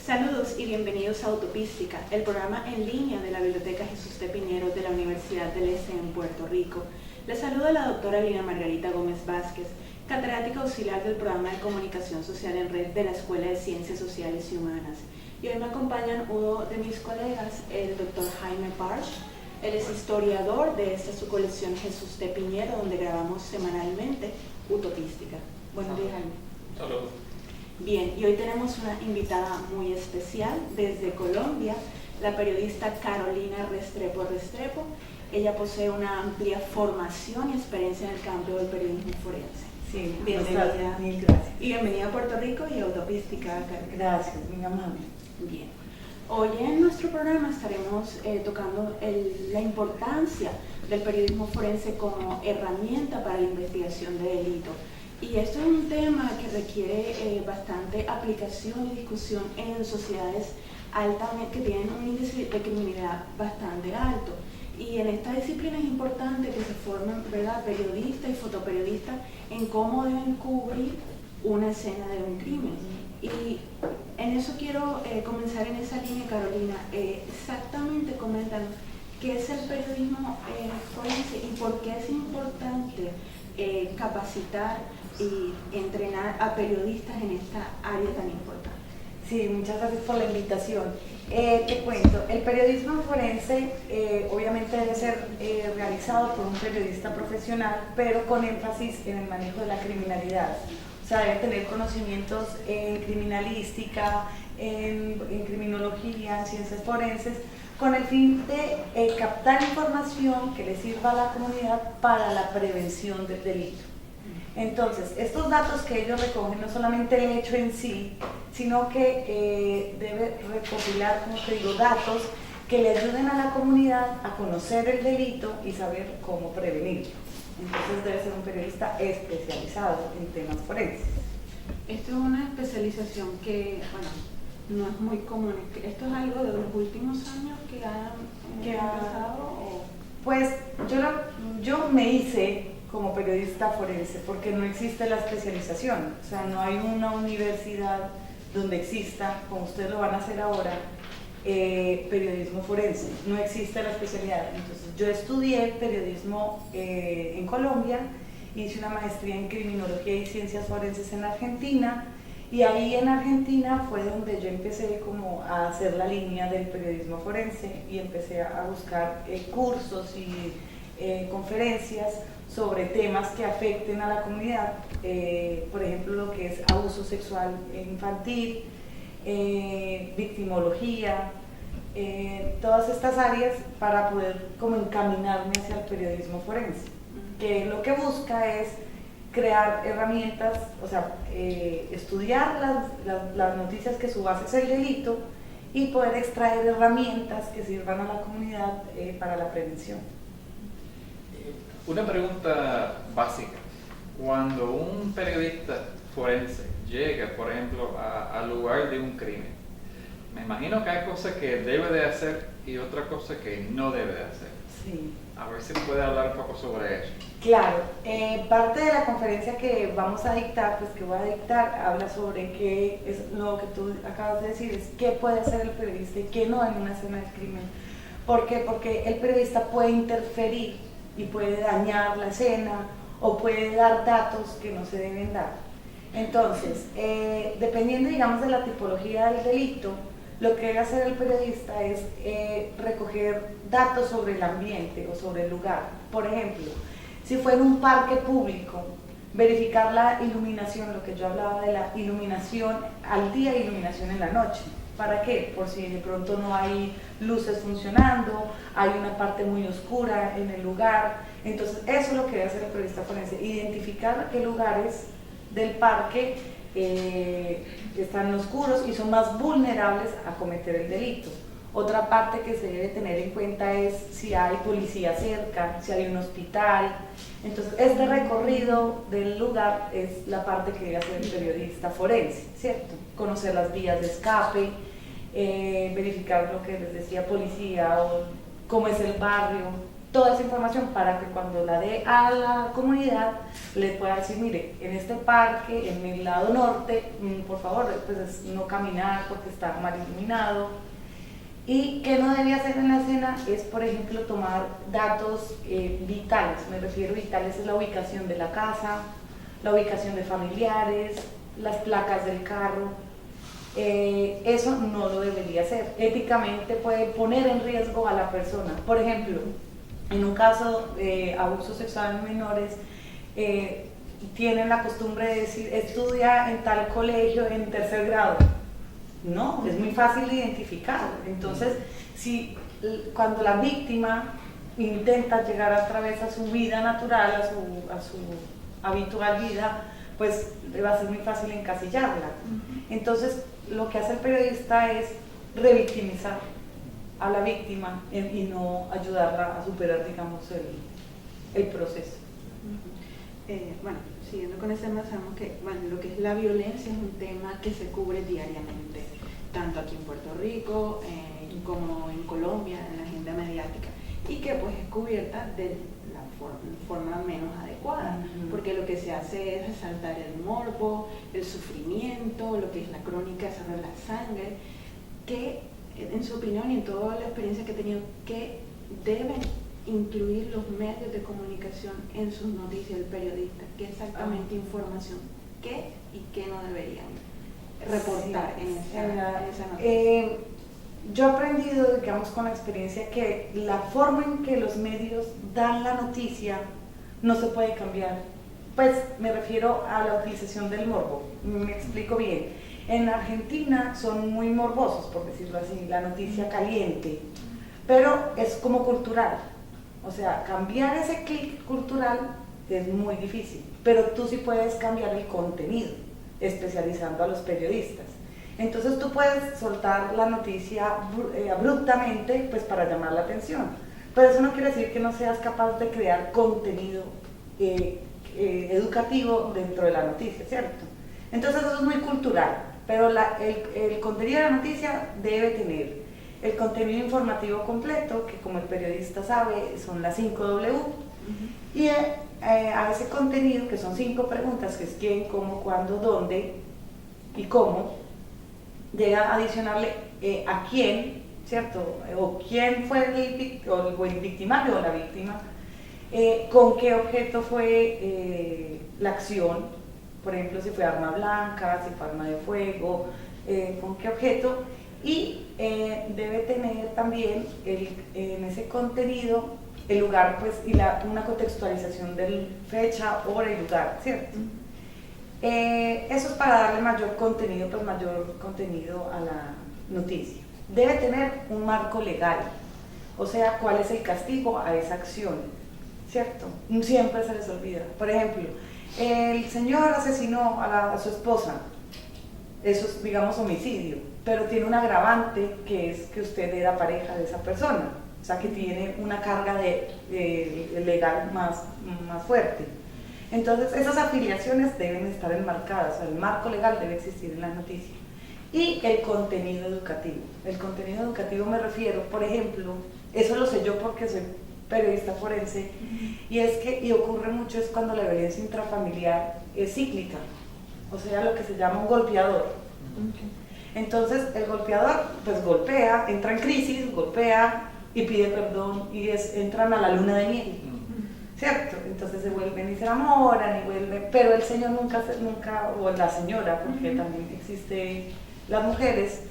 Saludos y bienvenidos a Utopística, el programa en línea de la Biblioteca Jesús de Piñeros de la Universidad del Este en Puerto Rico. Les saluda la doctora Lina Margarita Gómez Vázquez, catedrática auxiliar del programa de Comunicación Social en Red de la Escuela de Ciencias Sociales y Humanas. Y hoy me acompañan uno de mis colegas, el doctor Jaime Parch. Él es historiador de esta su colección Jesús de Piñero, donde grabamos semanalmente Utopística. Buenos días, Jaime. Saludos. Bien, y hoy tenemos una invitada muy especial desde Colombia, la periodista Carolina Restrepo Restrepo. Ella posee una amplia formación y experiencia en el campo del periodismo forense. Sí, bienvenida. Mil gracias. Y bienvenida a Puerto Rico y a Utopística. Gracias, muy amable. Bien. Hoy en nuestro programa estaremos tocando la importancia del periodismo forense como herramienta para la investigación de delito. Y esto es un tema que requiere bastante aplicación y discusión en sociedades altamente, que tienen un índice de criminalidad bastante alto. Y en esta disciplina es importante que se formen, ¿verdad?, periodistas y fotoperiodistas en cómo deben cubrir una escena de un crimen. Y en eso quiero comenzar en esa línea, Carolina. Exactamente, coméntanos qué es el periodismo forense y por qué es importante capacitar y entrenar a periodistas en esta área tan importante. Sí, muchas gracias por la invitación. Te cuento, el periodismo forense obviamente debe ser realizado por un periodista profesional, pero con énfasis en el manejo de la criminalidad. O sea, debe tener conocimientos en criminalística, en criminología, en ciencias forenses, con el fin de captar información que le sirva a la comunidad para la prevención del delito. Entonces, estos datos que ellos recogen, no solamente el hecho en sí, sino que debe recopilar, como te digo, datos que le ayuden a la comunidad a conocer el delito y saber cómo prevenirlo. Entonces debe ser un periodista especializado en temas forenses. Esto es una especialización que, bueno, no es muy común. ¿Esto es algo de los últimos años que ha empezado? ¿O? Pues yo me hice como periodista forense porque no existe la especialización. O sea, no hay una universidad donde exista, como ustedes lo van a hacer ahora, periodismo forense. No existe la especialidad. Entonces yo estudié periodismo en Colombia, hice una maestría en criminología y ciencias forenses en Argentina, y ahí en Argentina fue donde yo empecé como a hacer la línea del periodismo forense y empecé a buscar cursos y conferencias sobre temas que afecten a la comunidad, por ejemplo lo que es abuso sexual infantil, victimología, todas estas áreas para poder como encaminarme hacia el periodismo forense, que lo que busca es crear herramientas, o sea, estudiar las noticias que su base es el delito y poder extraer herramientas que sirvan a la comunidad para la prevención. Una pregunta básica. Cuando un periodista forense llega, por ejemplo, al lugar de un crimen, me imagino que hay cosas que debe de hacer y otras cosas que no debe de hacer. Sí. A ver si puede hablar un poco sobre eso. Claro, parte de la conferencia que vamos a dictar, pues que voy a dictar, habla sobre qué es lo que tú acabas de decir, es qué puede hacer el periodista y qué no en una escena del crimen. ¿Por qué? Porque el periodista puede interferir y puede dañar la escena o puede dar datos que no se deben dar. Entonces, dependiendo, digamos, de la tipología del delito, lo que debe hacer el periodista es recoger datos sobre el ambiente o sobre el lugar. Por ejemplo, si fuera un parque público, verificar la iluminación, lo que yo hablaba de la iluminación al día y iluminación en la noche. ¿Para qué? Por si de pronto no hay luces funcionando, hay una parte muy oscura en el lugar. Entonces, eso es lo que debe hacer el periodista forense, identificar qué lugares del parque están oscuros y son más vulnerables a cometer el delito. Otra parte que se debe tener en cuenta es si hay policía cerca, si hay un hospital. Entonces, este recorrido del lugar es la parte que debe hacer el periodista forense, ¿cierto? Conocer las vías de escape, verificar lo que les decía, policía, o cómo es el barrio, toda esa información para que cuando la dé a la comunidad le pueda decir, mire, en este parque, en el lado norte, por favor, pues no caminar porque está mal iluminado. Y que no debía hacer en la cena es, por ejemplo, tomar datos vitales. Me refiero a vitales, es la ubicación de la casa, la ubicación de familiares, las placas del carro. Eso no lo debería hacer. Éticamente puede poner en riesgo a la persona. Por ejemplo, en un caso de abuso sexual en menores, tienen la costumbre de decir, estudia en tal colegio en 3er grado. No, es muy fácil de identificar. Entonces, cuando la víctima intenta llegar a través a su vida natural, a su habitual vida, pues va a ser muy fácil encasillarla. Entonces, lo que hace el periodista es revictimizar a la víctima y no ayudarla a superar, digamos, el proceso. Bueno, siguiendo con ese tema, sabemos que lo que es la violencia es un tema que se cubre diariamente, tanto aquí en Puerto Rico como en Colombia, en la agenda mediática, y que pues es cubierta de la forma menos adecuada, porque lo que se hace es resaltar el morbo, el sufrimiento, lo que es la crónica sobre la sangre, que en su opinión y en toda la experiencia que he tenido, que deben incluir los medios de comunicación en sus noticias, el periodista, qué exactamente información, qué y qué no deberían reportar en esa noticia. Yo he aprendido, digamos, con la experiencia que la forma en que los medios dan la noticia no se puede cambiar. Pues me refiero a la utilización del morbo. Me explico bien. En Argentina son muy morbosos, por decirlo así, la noticia caliente, pero es como cultural. O sea, cambiar ese clic cultural es muy difícil, pero tú sí puedes cambiar el contenido, especializando a los periodistas. Entonces tú puedes soltar la noticia abruptamente, pues para llamar la atención, pero eso no quiere decir que no seas capaz de crear contenido educativo dentro de la noticia, ¿cierto? Entonces eso es muy cultural, pero el contenido de la noticia debe tener el contenido informativo completo, que como el periodista sabe son las 5W, y a ese contenido, que son 5 preguntas, que es quién, cómo, cuándo, dónde y cómo, llega a adicionarle a quién, ¿cierto? O quién fue el victimario o la víctima, con qué objeto fue la acción, por ejemplo, si fue arma blanca, si fue arma de fuego, con qué objeto, y debe tener también en ese contenido el lugar, pues, y una contextualización de fecha, hora y lugar, ¿cierto? Eso es para darle mayor contenido a la noticia. Debe tener un marco legal, o sea, cuál es el castigo a esa acción, ¿cierto? Siempre se les olvida. Por ejemplo, el señor asesinó a su esposa, eso es, digamos, homicidio, pero tiene un agravante que es que usted era pareja de esa persona, o sea, que tiene una carga legal más fuerte. Entonces, esas afiliaciones deben estar enmarcadas, o sea, el marco legal debe existir en la noticia. Y el contenido educativo. El contenido educativo me refiero, por ejemplo, eso lo sé yo porque soy periodista forense, y ocurre mucho es cuando la violencia intrafamiliar es cíclica, o sea, lo que se llama un golpeador. Entonces, el golpeador, pues golpea, entra en crisis, golpea y pide perdón, y entran a la luna de miel. ¿Cierto? Entonces se vuelven y se enamoran y vuelven, pero el señor nunca, o la señora, porque también existe las mujeres,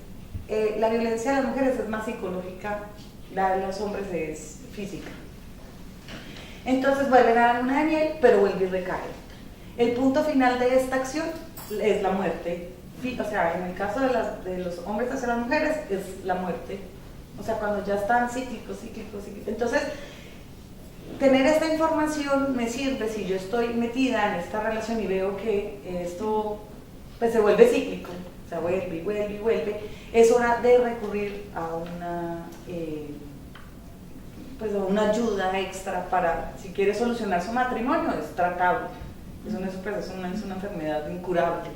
la violencia de las mujeres es más psicológica, la de los hombres es física. Entonces vuelven a la luna de miel, pero vuelve y recae. El punto final de esta acción es la muerte. O sea, en el caso de los hombres hacia las mujeres es la muerte. O sea, cuando ya están cíclicos. Entonces, tener esta información me sirve si yo estoy metida en esta relación y veo que esto pues, se vuelve cíclico, o sea, vuelve y vuelve y vuelve. Es hora de recurrir a una ayuda extra para, si quiere solucionar su matrimonio, es tratable, eso no es una enfermedad incurable.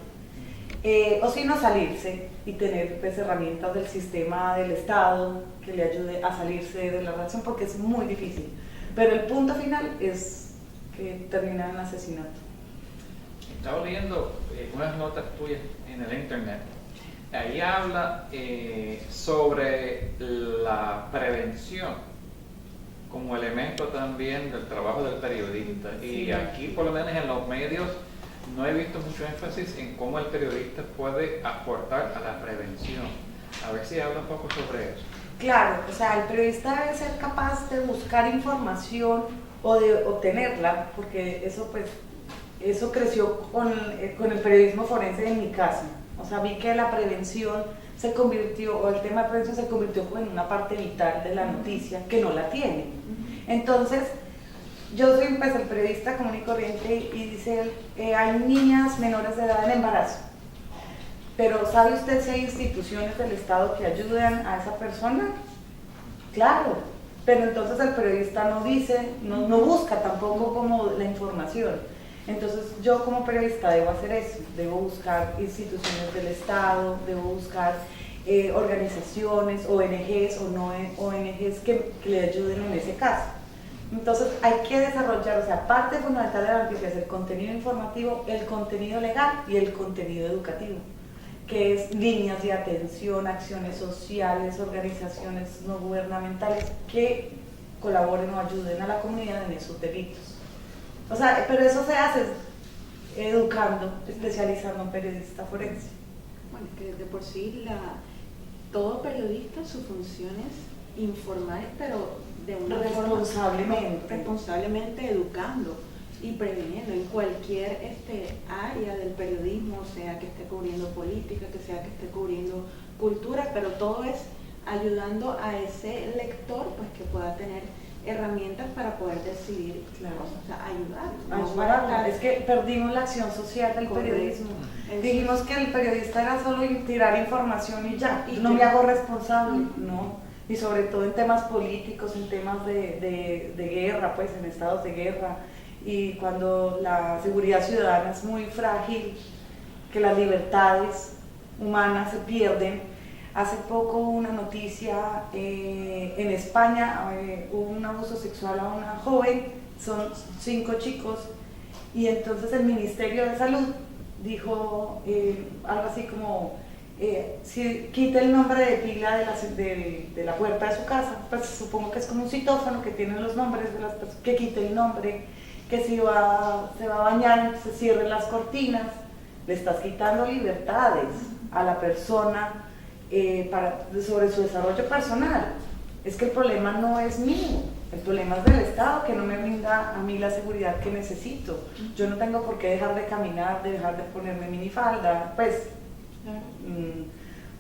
O si no, salirse y tener pues, herramientas del sistema del Estado que le ayude a salirse de la relación, porque es muy difícil. pero el punto final es que termina en asesinato. Estaba leyendo unas notas tuyas en el internet. Ahí habla sobre la prevención como elemento también del trabajo del periodista. Y aquí, por lo menos en los medios, no he visto mucho énfasis en cómo el periodista puede aportar a la prevención. A ver si habla un poco sobre eso. Claro, o sea, el periodista debe ser capaz de buscar información o de obtenerla, porque eso creció con el periodismo forense en mi caso. O sea, vi que la prevención se convirtió, o el tema de prevención se convirtió en una parte vital de la noticia que no la tiene. Entonces, yo soy pues, el periodista común y corriente y dice, hay niñas menores de edad en embarazo. Pero ¿sabe usted si hay instituciones del Estado que ayudan a esa persona? Claro, pero entonces el periodista no dice, no busca tampoco como la información. Entonces yo como periodista debo hacer eso, debo buscar instituciones del Estado, debo buscar organizaciones, ONGs o no ONGs que le ayuden en ese caso. Entonces hay que desarrollar, o sea, parte fundamental de la noticia es el contenido informativo, el contenido legal y el contenido educativo, que es líneas de atención, acciones sociales, organizaciones no gubernamentales que colaboren o ayuden a la comunidad en esos delitos. O sea, pero eso se hace educando, especializando en periodista forense. Bueno, que de por sí todo periodista su función es informar, pero de una responsablemente educando y previniendo en cualquier área del periodismo, sea que esté cubriendo política, que sea que esté cubriendo cultura, pero todo es ayudando a ese lector pues que pueda tener herramientas para poder decidir cosas, o sea, ayudar. Es que perdimos la acción social del periodismo. Dijimos que el periodista era solo tirar información y ya, no me hago responsable, no. Y sobre todo en temas políticos, en temas de guerra, pues en estados de guerra, y cuando la seguridad ciudadana es muy frágil, que las libertades humanas se pierden. Hace poco una noticia en España, hubo un abuso sexual a una joven, son 5 chicos, y entonces el Ministerio de Salud dijo algo así como, si quita el nombre de pila de la puerta de su casa, pues supongo que es como un citófono que tiene los nombres de las personas, que quite el nombre, que si se va a bañar, se cierren las cortinas, le estás quitando libertades a la persona sobre su desarrollo personal. Es que el problema no es mío, el problema es del Estado que no me brinda a mí la seguridad que necesito. Yo no tengo por qué dejar de caminar, de dejar de ponerme minifalda, pues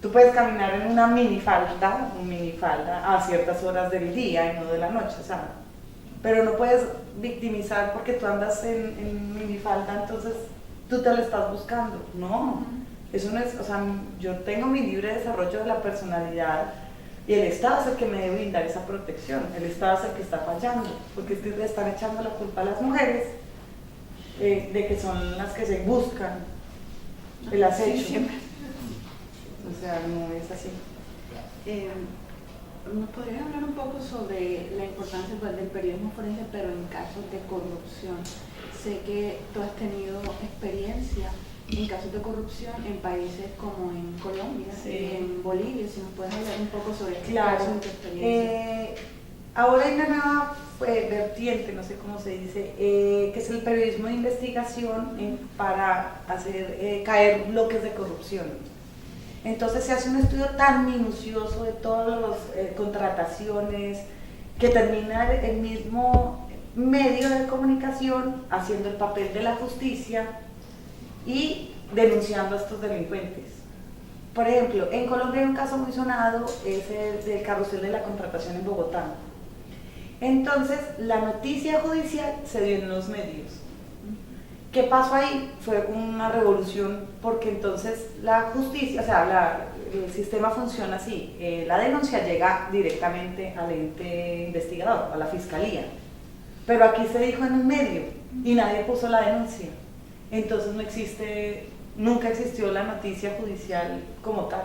tú puedes caminar en una minifalda a ciertas horas del día y no de la noche, o sea, pero no puedes victimizar porque tú andas en minifalda, entonces tú te lo estás buscando, no. Eso no es, o sea, yo tengo mi libre desarrollo de la personalidad y el Estado es el que me debe brindar esa protección, el Estado es el que está fallando, porque le están echando la culpa a las mujeres de que son las que se buscan el acecho. O sea, no es así. ¿Nos podrías hablar un poco sobre la importancia del periodismo forense, pero en casos de corrupción? Sé que tú has tenido experiencia en casos de corrupción en países como en Colombia, en Bolivia, si nos puedes hablar un poco sobre este caso en tu experiencia. Ahora hay una nueva vertiente, no sé cómo se dice, que es el periodismo de investigación para hacer caer bloques de corrupción. Entonces se hace un estudio tan minucioso de todas las contrataciones que termina el mismo medio de comunicación haciendo el papel de la justicia y denunciando a estos delincuentes. Por ejemplo, en Colombia hay un caso muy sonado, es el del carrusel de la contratación en Bogotá. Entonces, la noticia judicial se dio en los medios. ¿Qué pasó ahí? Fue una revolución, porque entonces la justicia, o sea, el sistema funciona así, la denuncia llega directamente al ente investigador, a la fiscalía, pero aquí se dijo en un medio y nadie puso la denuncia. Entonces nunca existió la noticia judicial como tal.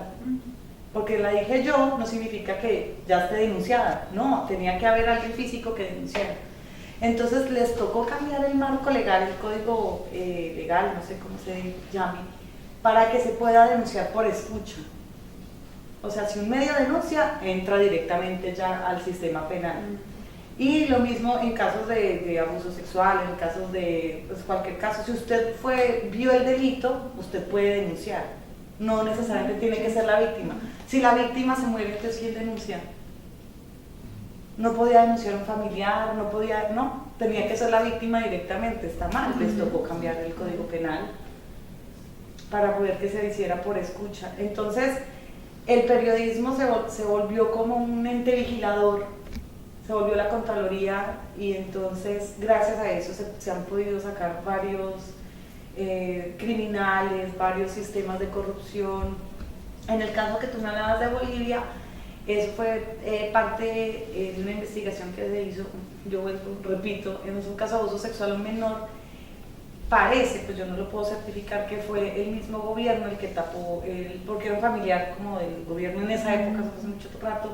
Porque la dije yo no significa que ya esté denunciada, no, tenía que haber alguien físico que denunciara. Entonces les tocó cambiar el marco legal, el código legal, no sé cómo se llame, para que se pueda denunciar por escucha. O sea, si un medio denuncia, entra directamente ya al sistema penal. Y lo mismo en casos de abuso sexual, en casos de pues, cualquier caso. Si usted vio el delito, usted puede denunciar. No necesariamente tiene que ser la víctima. Si la víctima se muere, entonces ¿quién denuncia? No podía denunciar a un familiar, no, tenía que ser la víctima directamente. Está mal, les tocó cambiar el código penal para poder que se hiciera por escucha. Entonces, el periodismo se volvió como un ente vigilador, se volvió la Contraloría, y entonces gracias a eso se han podido sacar varios criminales, varios sistemas de corrupción. En el caso que tú me hablabas de Bolivia, eso fue parte de una investigación que se hizo, yo repito, en un caso de abuso sexual a un menor. Parece, pues yo no lo puedo certificar, que fue el mismo gobierno el que tapó, porque era un familiar como del gobierno en esa época, hace mucho rato,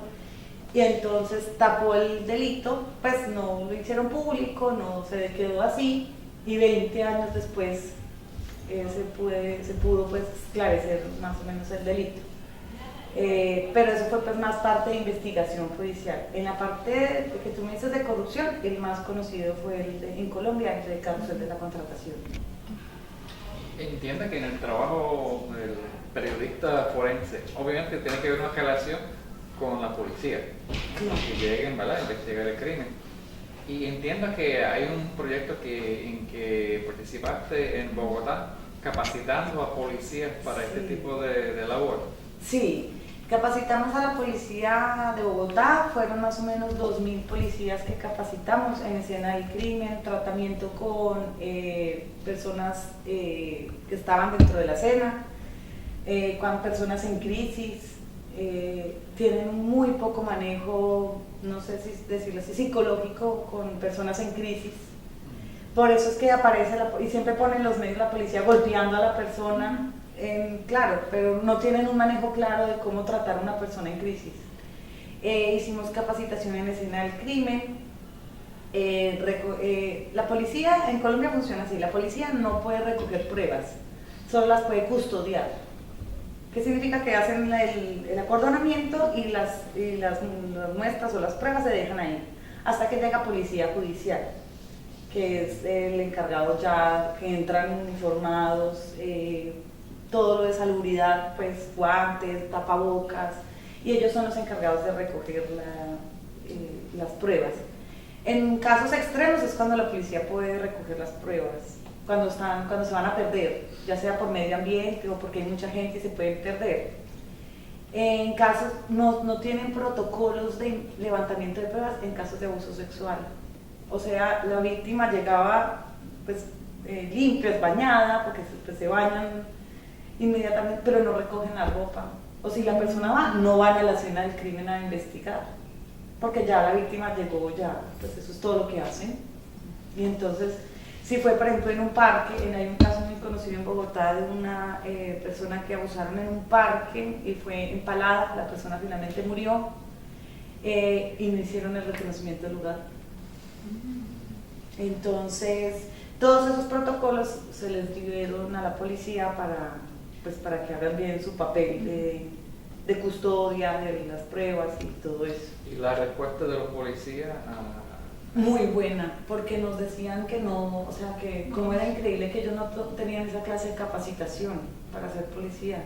y entonces tapó el delito, pues no lo hicieron público, no se quedó así, y 20 años después se pudo pues esclarecer más o menos el delito. Pero eso fue pues más parte de investigación judicial. En la parte de que tú me dices de corrupción, el más conocido fue en Colombia, el carrusel de la contratación. Entiende que en el trabajo del periodista forense, obviamente tiene que haber una relación con la policía, que lleguen, ¿verdad?, a investigar el crimen. Y entiendo que hay un proyecto en que participaste en Bogotá, capacitando a policías para este tipo de labor. Sí, capacitamos a la policía de Bogotá, fueron más o menos 2.000 policías que capacitamos en escena del crimen, tratamiento con personas que estaban dentro de la escena, con personas en crisis, tienen muy poco manejo, no sé si decirlo así, psicológico con personas en crisis. Por eso es que aparece, y siempre ponen los medios la policía golpeando a la persona, claro, pero no tienen un manejo claro de cómo tratar a una persona en crisis. Hicimos capacitación en escena del crimen. La policía en Colombia funciona así, la policía no puede recoger pruebas, solo las puede custodiar. ¿Qué significa? Que hacen el acordonamiento y las muestras o las pruebas se dejan ahí, hasta que llega policía judicial, que es el encargado ya, que entran uniformados, todo lo de salubridad, pues guantes, tapabocas, y ellos son los encargados de recoger las pruebas. En casos extremos es cuando la policía puede recoger las pruebas, cuando se van a perder, ya sea por medio ambiente o porque hay mucha gente y se pueden perder. En casos, no tienen protocolos de levantamiento de pruebas en casos de abuso sexual. O sea, la víctima llegaba pues limpia, bañada, porque pues, se bañan inmediatamente, pero no recogen la ropa. O si la persona va, no van a la escena del crimen a investigar, porque ya la víctima llegó, ya, pues eso es todo lo que hacen. Y entonces, si fue por ejemplo en un parque, hay un caso muy conocido en Bogotá de una persona que abusaron en un parque y fue empalada, la persona finalmente murió, y no hicieron el reconocimiento del lugar. Entonces, todos esos protocolos se les dieron a la policía para que hagan bien su papel de custodia de las pruebas y todo eso. ¿Y la respuesta de los policías? Muy buena, porque nos decían que no, o sea, que como era increíble que ellos no tenían esa clase de capacitación para ser policía.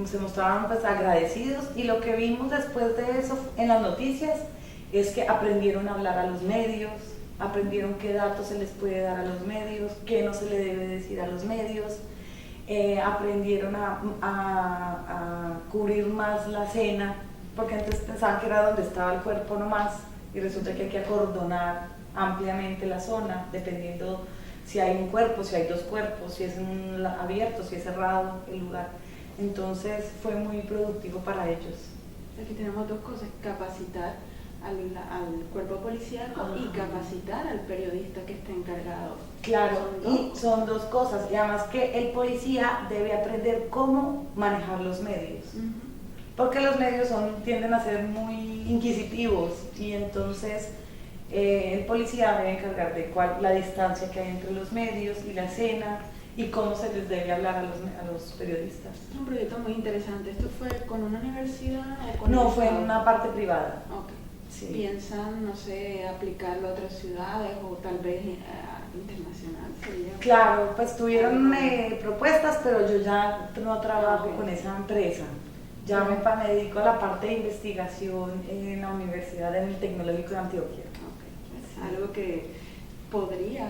Se mostraban pues agradecidos, y lo que vimos después de eso en las noticias es que aprendieron a hablar a los medios, aprendieron qué datos se les puede dar a los medios, qué no se le debe decir a los medios, aprendieron a cubrir más la escena, porque antes pensaban que era donde estaba el cuerpo nomás, y resulta que hay que acordonar ampliamente la zona, dependiendo si hay un cuerpo, si hay dos cuerpos, si es abierto, si es cerrado el lugar. Entonces fue muy productivo para ellos. Aquí tenemos dos cosas: capacitar al cuerpo policial y capacitar al periodista que está encargado. Claro, y son dos cosas, y además que el policía debe aprender cómo manejar los medios, porque los medios tienden a ser muy inquisitivos, y entonces El policía debe encargar de la distancia que hay entre los medios y la escena y cómo se les debe hablar a los periodistas. Es un proyecto muy interesante. ¿Esto fue con una universidad o con No, el fue en Estado? una parte privada. Okay. Sí. ¿Piensan, no sé, aplicarlo a otras ciudades o tal vez internacional? ¿Sería? Claro, pues tuvieron propuestas, pero yo ya no trabajo Ok. con esa empresa. Ya me dedico a la parte de investigación en la universidad, en el Tecnológico de Antioquia. Okay. Es Sí. algo que podría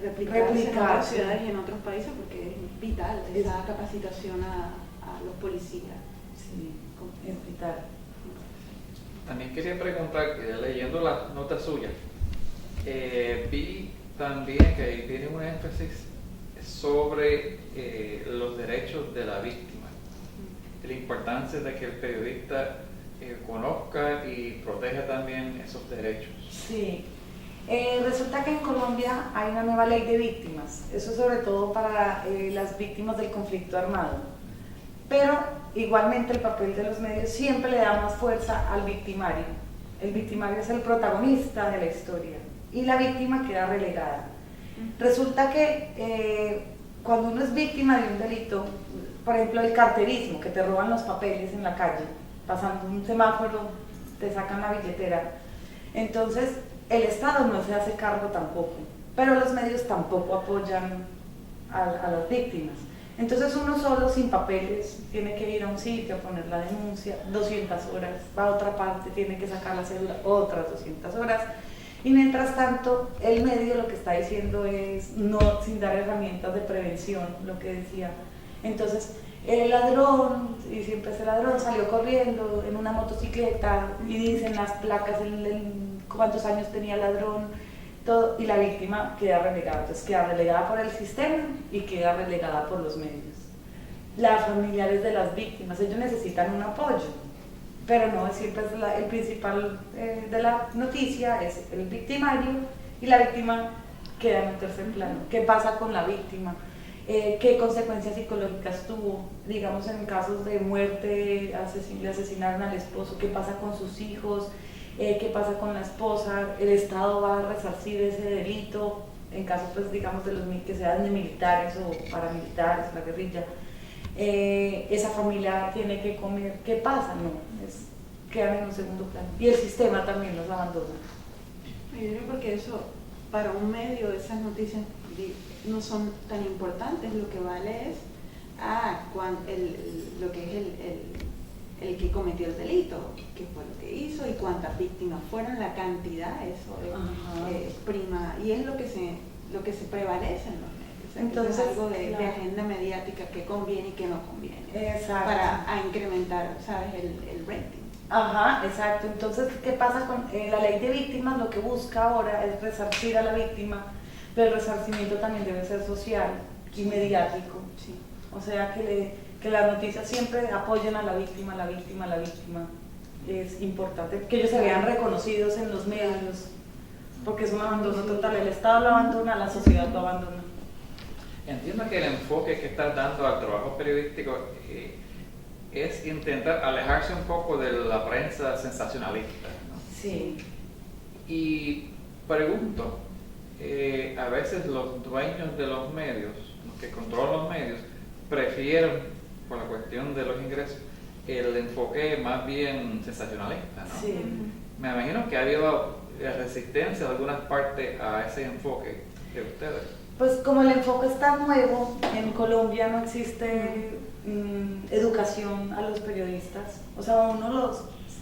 replicarse en otras ciudades y en otros países porque es vital esa capacitación a los policías. Sí, es vital. También quería preguntar, leyendo las notas suyas, vi también que ahí tiene un énfasis sobre los derechos de la víctima, la importancia de que el periodista conozca y proteja también esos derechos. Sí. Resulta que en Colombia hay una nueva ley de víctimas, eso sobre todo para las víctimas del conflicto armado, pero igualmente el papel de los medios siempre le da más fuerza al victimario. El victimario es el protagonista de la historia y la víctima queda relegada. Resulta que cuando uno es víctima de un delito, por ejemplo el carterismo, que te roban los papeles en la calle, pasando un semáforo, te sacan la billetera, entonces el Estado no se hace cargo tampoco, pero los medios tampoco apoyan a las víctimas. Entonces uno solo, sin papeles, tiene que ir a un sitio a poner la denuncia, 200 horas, va a otra parte, tiene que sacar la cédula, otras 200 horas, y mientras tanto el medio lo que está diciendo es no, sin dar herramientas de prevención, lo que decía. Entonces el ladrón, y siempre ese ladrón, salió corriendo en una motocicleta y dicen las placas, cuántos años tenía el ladrón, todo, y la víctima queda relegada. Entonces queda relegada por el sistema y queda relegada por los medios. Las familiares de las víctimas, ellos necesitan un apoyo, pero no siempre es el principal de la noticia, es el victimario, y la víctima queda en un tercer plano. ¿Qué pasa con la víctima? ¿Qué consecuencias psicológicas tuvo? Digamos, en casos de muerte, le asesinaron al esposo, ¿qué pasa con sus hijos? ¿Qué pasa con la esposa? ¿El Estado va a resarcir ese delito? En caso, pues, digamos, de los que sean de militares o paramilitares, la guerrilla. Esa familia tiene que comer. ¿Qué pasa? No, quedan en un segundo plano. Y el sistema también los abandona. Yo creo porque eso, para un medio, esas noticias no son tan importantes. Lo que vale es lo que es el que cometió el delito, qué fue lo que hizo y cuántas víctimas fueron, la cantidad, eso es prima, y es lo que se prevalece en los medios. Entonces es algo de agenda mediática que conviene y que no conviene. Exacto. Para incrementar, ¿sabes?, el rating. Ajá, exacto. Entonces, ¿qué pasa con la ley de víctimas? Lo que busca ahora es resarcir a la víctima, pero el resarcimiento también debe ser social y mediático. Sí. O sea, que las noticias siempre apoyen a la víctima, la víctima, la víctima. Es importante que ellos se vean reconocidos en los medios, porque es un abandono total. El Estado lo abandona, la sociedad lo abandona. Entiendo que el enfoque que estás dando al trabajo periodístico es intentar alejarse un poco de la prensa sensacionalista, ¿no? Sí. Y pregunto, a veces los dueños de los medios, los que controlan los medios, prefieren, por la cuestión de los ingresos, el enfoque más bien sensacionalista, ¿no? Sí. Me imagino que ha habido resistencia de algunas partes a ese enfoque de ustedes. Pues como el enfoque está nuevo, en Colombia no existe educación a los periodistas. O sea,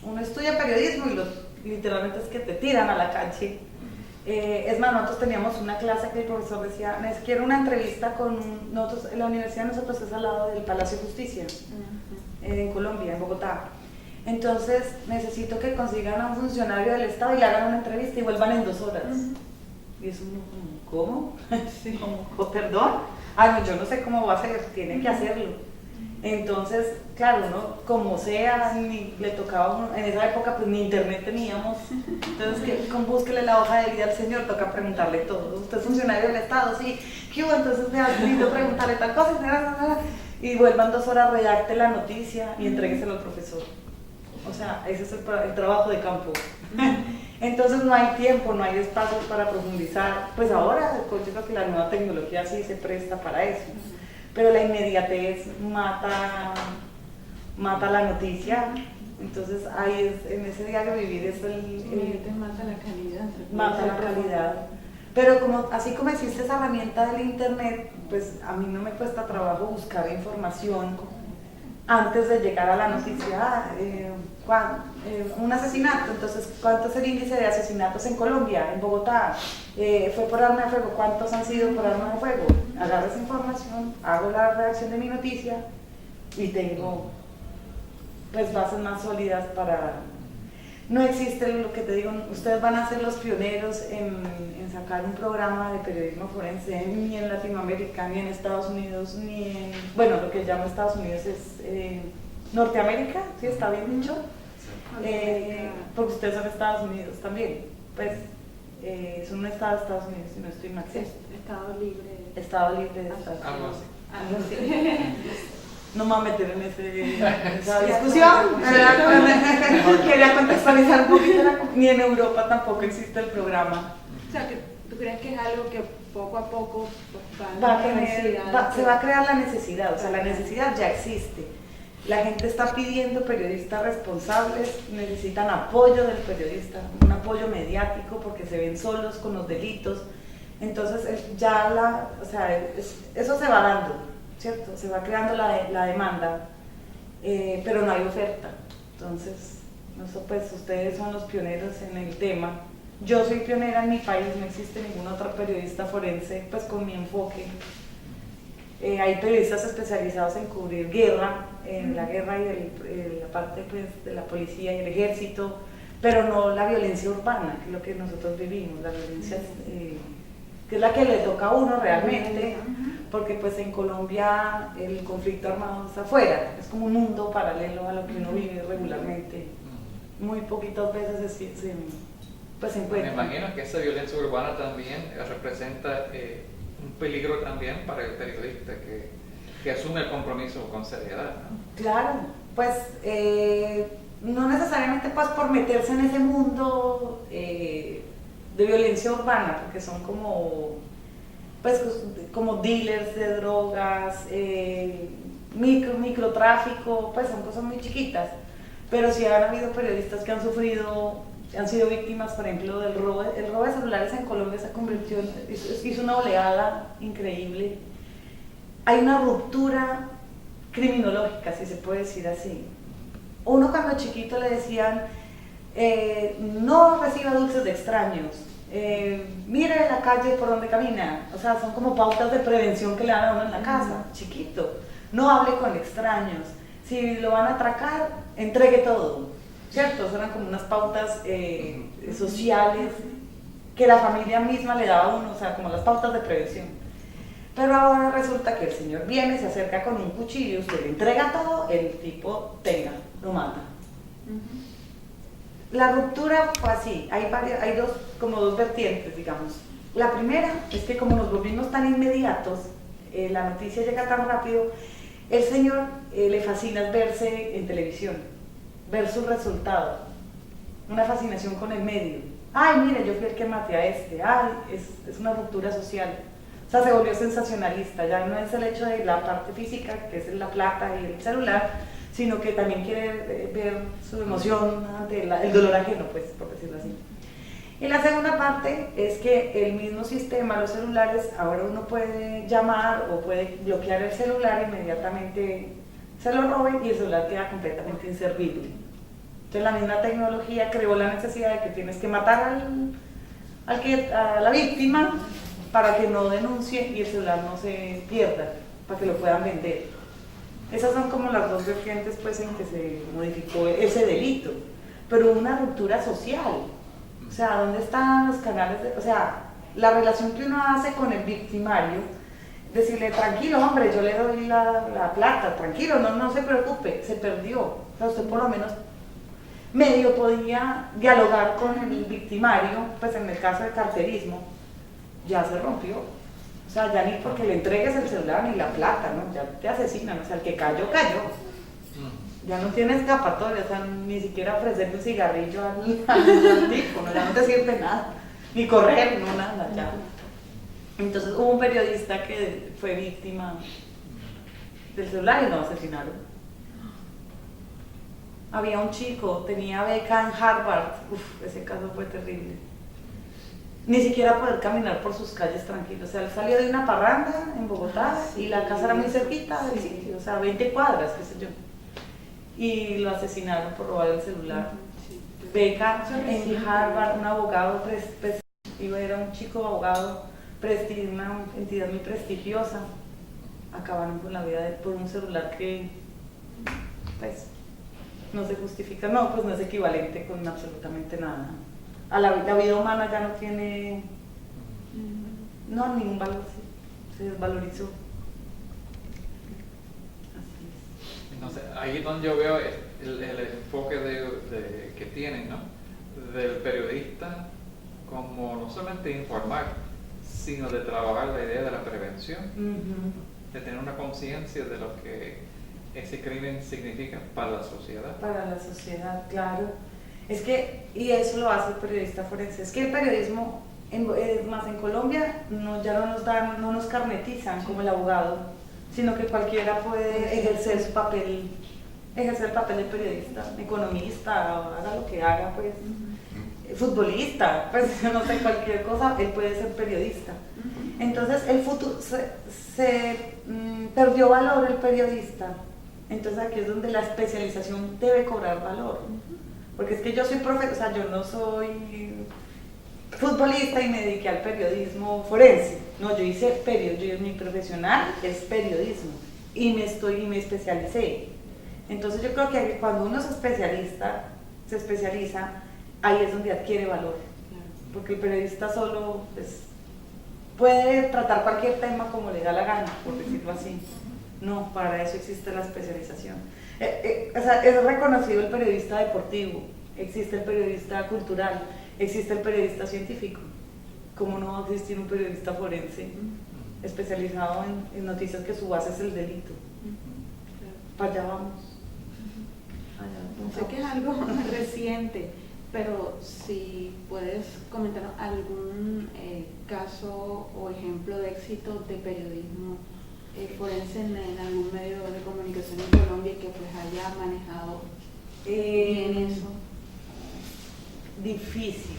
uno estudia periodismo y literalmente es que te tiran a la calle. Es más, nosotros teníamos una clase que el profesor decía, quiero una entrevista con nosotros, en la universidad de nosotros es al lado del Palacio de Justicia, en Colombia, en Bogotá. Entonces necesito que consigan a un funcionario del Estado y le hagan una entrevista y vuelvan en 2 horas. Y es uno como, ¿cómo? Sí. ¿Cómo? ¿Perdón? Ah, no, yo no sé cómo va a ser, tiene que hacerlo. Entonces, claro, uno como sea, ni le tocaba uno, en esa época pues ni internet teníamos, entonces búsquele la hoja de vida al señor, toca preguntarle todo. ¿Usted es funcionario del Estado? Sí. ¿Qué hubo? Entonces me hace lindo preguntarle tal cosa, y vuelvan 2 horas, redacte la noticia y entrégueselo al profesor. O sea, ese es el trabajo de campo. Entonces no hay tiempo, no hay espacio para profundizar. Pues ahora pues yo creo que la nueva tecnología sí se presta para eso, pero la inmediatez mata la noticia. Entonces ahí es, en ese diario vivir es mata la calidad. mata la calidad. Pero como, así como existe esa herramienta del internet, pues a mí no me cuesta trabajo buscar información antes de llegar a la noticia. Un asesinato, entonces ¿cuánto es el índice de asesinatos en Colombia, en Bogotá? ¿Fue por arma de fuego? ¿Cuántos han sido por arma de fuego? Agarro esa información, hago la redacción de mi noticia y tengo pues bases más sólidas para... No existe lo que te digo, ustedes van a ser los pioneros en sacar un programa de periodismo forense, ni en Latinoamérica, ni en Estados Unidos, ni en... Bueno, lo que llamo Estados Unidos es Norteamérica, ¿sí está bien dicho? Porque ustedes son Estados Unidos también, pues son un estado de Estados Unidos, si no estoy mal. Estado libre. Estado libre de Estados Unidos. Algo así. Algo así. No me voy a meter en esa discusión. Quería contextualizar un poquito. Ni en Europa tampoco existe el programa. O sea, que ¿tú crees que es algo que poco a poco se va a crear la necesidad? O sea, la necesidad ya existe. La gente está pidiendo periodistas responsables, necesitan apoyo del periodista, un apoyo mediático porque se ven solos con los delitos. Entonces eso se va dando, ¿cierto? Se va creando la demanda, pero no hay oferta. Entonces, pues ustedes son los pioneros en el tema. Yo soy pionera en mi país, no existe ningún otro periodista forense pues con mi enfoque. Hay periodistas especializados en cubrir guerra, en la guerra y la parte pues, de la policía y el ejército, pero no la violencia urbana, que es lo que nosotros vivimos, la violencia que es la que le toca a uno realmente, porque pues en Colombia el conflicto armado está afuera, es como un mundo paralelo a lo que uno vive regularmente. Muy poquitas veces se encuentra. Me imagino que esa violencia urbana también representa un peligro también para el periodista que asume el compromiso con seriedad, ¿no? Claro, pues no necesariamente pues por meterse en ese mundo de violencia urbana, porque son como dealers de drogas, microtráfico, pues son cosas muy chiquitas, pero sí han habido periodistas que han sido víctimas, por ejemplo, del robo. El robo de celulares en Colombia se convirtió hizo una oleada increíble. Hay una ruptura criminológica, si se puede decir así. Uno cuando chiquito le decían, no reciba dulces de extraños, mire la calle por donde camina, o sea, son como pautas de prevención que le dan a uno en la casa, chiquito. No hable con extraños, si lo van a atracar, entregue todo. ¿Cierto? Eran como unas pautas sociales que la familia misma le daba a uno, o sea, como las pautas de prevención. Pero ahora resulta que el señor viene, se acerca con un cuchillo, usted le entrega todo, el tipo lo mata. La ruptura fue así, hay dos vertientes, digamos. La primera es que como nos volvimos tan inmediatos, la noticia llega tan rápido, el señor le fascina verse en televisión, ver su resultado, una fascinación con el medio. Ay, mire, yo fui el que maté a este. Ay, es una ruptura social. O sea, se volvió sensacionalista. Ya no es el hecho de la parte física, que es la plata y el celular, sino que también quiere ver su emoción ante el dolor ajeno, pues, por decirlo así. Y la segunda parte es que el mismo sistema, los celulares, ahora uno puede llamar o puede bloquear el celular, inmediatamente se lo roben y el celular queda completamente inservible. Entonces la misma tecnología creó la necesidad de que tienes que matar a la víctima para que no denuncie y el celular no se pierda, para que lo puedan vender. Esas son como las dos vertientes pues, en que se modificó ese delito, pero una ruptura social. O sea, ¿dónde están los canales o sea, la relación que uno hace con el victimario? Decirle, tranquilo hombre, yo le doy la plata, tranquilo, no se preocupe, se perdió. O sea, usted por lo menos medio podía dialogar con el victimario, pues en el caso del carterismo, ya se rompió. O sea, ya ni porque le entregues el celular ni la plata, ¿no? Ya te asesinan, o sea, el que cayó, cayó. ya no tiene escapatoria, o sea, ni siquiera ofrecerle un cigarrillo al tipo, ¿no? Ya no te sirve nada, ni correr, no nada, ya. Entonces hubo un periodista que fue víctima del celular y lo asesinaron. Había un chico, tenía beca en Harvard, ese caso fue terrible. Ni siquiera poder caminar por sus calles tranquilos, o sea, él salió de una parranda en Bogotá y la casa era muy cerquita del sitio, o sea, 20 cuadras, qué sé yo. Y lo asesinaron por robar el celular. Beca en Harvard, un abogado, era un chico abogado, una entidad muy prestigiosa. Acabaron con la vida de él por un celular que, pues, no se justifica, no, pues no es equivalente con absolutamente nada. A la vida humana ya no tiene, no, ningún valor, se desvalorizó. Entonces, ahí es donde yo veo el enfoque que tienen, ¿no? Del periodista como no solamente informar, sino de trabajar la idea de la prevención, de tener una conciencia de lo que ese crimen significa para la sociedad. Para la sociedad, claro. Es que, y eso lo hace el periodista forense, es que el periodismo, más en Colombia, ya no nos carnetizan como el abogado, sino que cualquiera puede ejercer el papel de periodista, economista, haga lo que haga, pues, futbolista, pues, no sé, cualquier cosa, él puede ser periodista. Entonces, el futuro perdió valor el periodista. Entonces aquí es donde la especialización debe cobrar valor. Porque es que yo soy profesor, o sea, yo no soy futbolista y me dediqué al periodismo forense. No, yo hice mi profesional es periodismo y me especialicé. Entonces yo creo que cuando uno se especializa, ahí es donde adquiere valor. Porque el periodista solo pues, puede tratar cualquier tema como le da la gana, por decirlo así. No, para eso existe la especialización. O sea, es reconocido el periodista deportivo, existe el periodista cultural, existe el periodista científico. ¿Cómo no va a existir un periodista forense especializado en noticias que su base es el delito? Para allá vamos. Sé que es algo reciente, pero si puedes comentar algún caso o ejemplo de éxito de periodismo forense en algún medio de comunicación en Colombia que pues haya manejado bien eso. Difícil.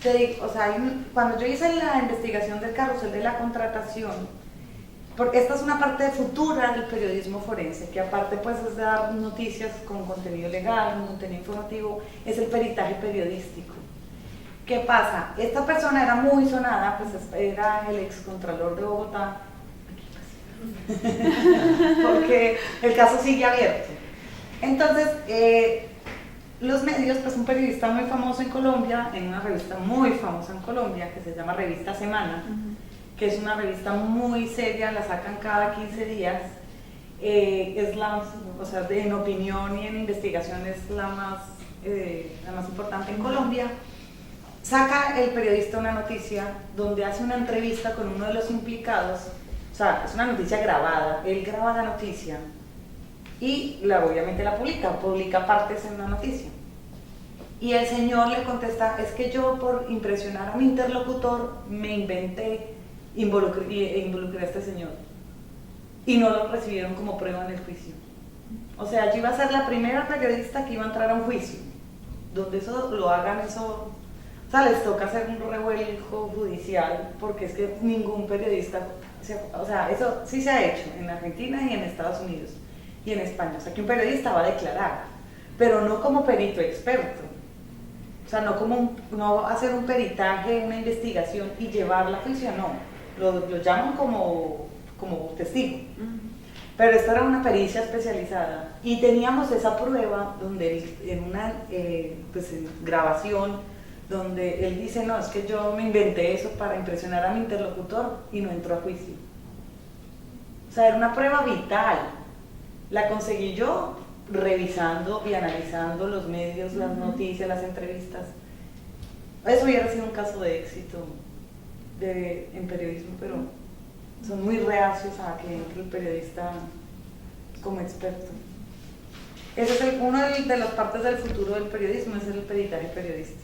Te digo, o sea, cuando yo hice la investigación del carrusel de la contratación, porque esta es una parte futura del periodismo forense, que aparte pues es de dar noticias con contenido legal, contenido informativo, es el peritaje periodístico. ¿Qué pasa? Esta persona era muy sonada, pues era el excontralor de Bogotá, porque el caso sigue abierto. Entonces, los medios, pues un periodista muy famoso en Colombia, en una revista muy famosa en Colombia, que se llama Revista Semana, que es una revista muy seria, la sacan cada 15 días, es o sea, en opinión y en investigación es la más importante en Colombia. Saca el periodista una noticia donde hace una entrevista con uno de los implicados, o sea, es una noticia grabada, él graba la noticia y obviamente la publica partes en una noticia. Y el señor le contesta, es que yo por impresionar a mi interlocutor me inventé, involucré a este señor. Y no lo recibieron como prueba en el juicio. O sea, yo iba a ser la primera periodista que iba a entrar a un juicio, donde eso lo hagan, eso... O sea, les toca hacer un revuelco judicial, porque es que ningún periodista, o sea, eso sí se ha hecho en Argentina y en Estados Unidos y en España. O sea, que un periodista va a declarar, pero no como perito experto. O sea, no hacer un peritaje, una investigación y llevarla a juicio, no. Lo llaman como testigo. Pero esta era una pericia especializada y teníamos esa prueba donde en una pues, en grabación donde él dice, no, es que yo me inventé eso para impresionar a mi interlocutor y no entró a juicio. O sea, era una prueba vital. La conseguí yo revisando y analizando los medios, las noticias, las entrevistas. Eso hubiera sido un caso de éxito en periodismo, pero son muy reacios a que entre el periodista como experto. Ese es uno de las partes del futuro del periodismo, es el peritaje periodístico.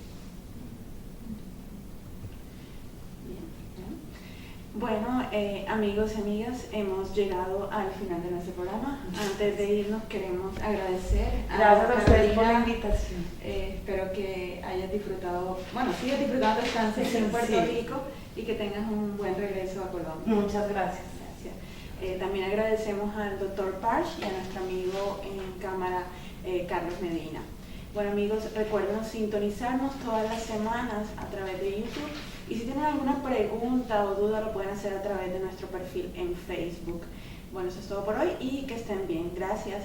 Bueno, amigos y amigas, hemos llegado al final de nuestro programa. Antes de irnos queremos agradecer Gracias a ustedes por la Carolina. invitación. Espero que hayas disfrutado, bueno, sigas disfrutando de estancia aquí en Puerto Sí. Rico y que tengas un buen regreso a Colombia. Muchas gracias. Gracias. También agradecemos al doctor Parch y a nuestro amigo en cámara, Carlos Medina. Bueno amigos, recuerden sintonizarnos todas las semanas a través de YouTube y si tienen alguna pregunta o duda lo pueden hacer a través de nuestro perfil en Facebook. Bueno, eso es todo por hoy y que estén bien. Gracias.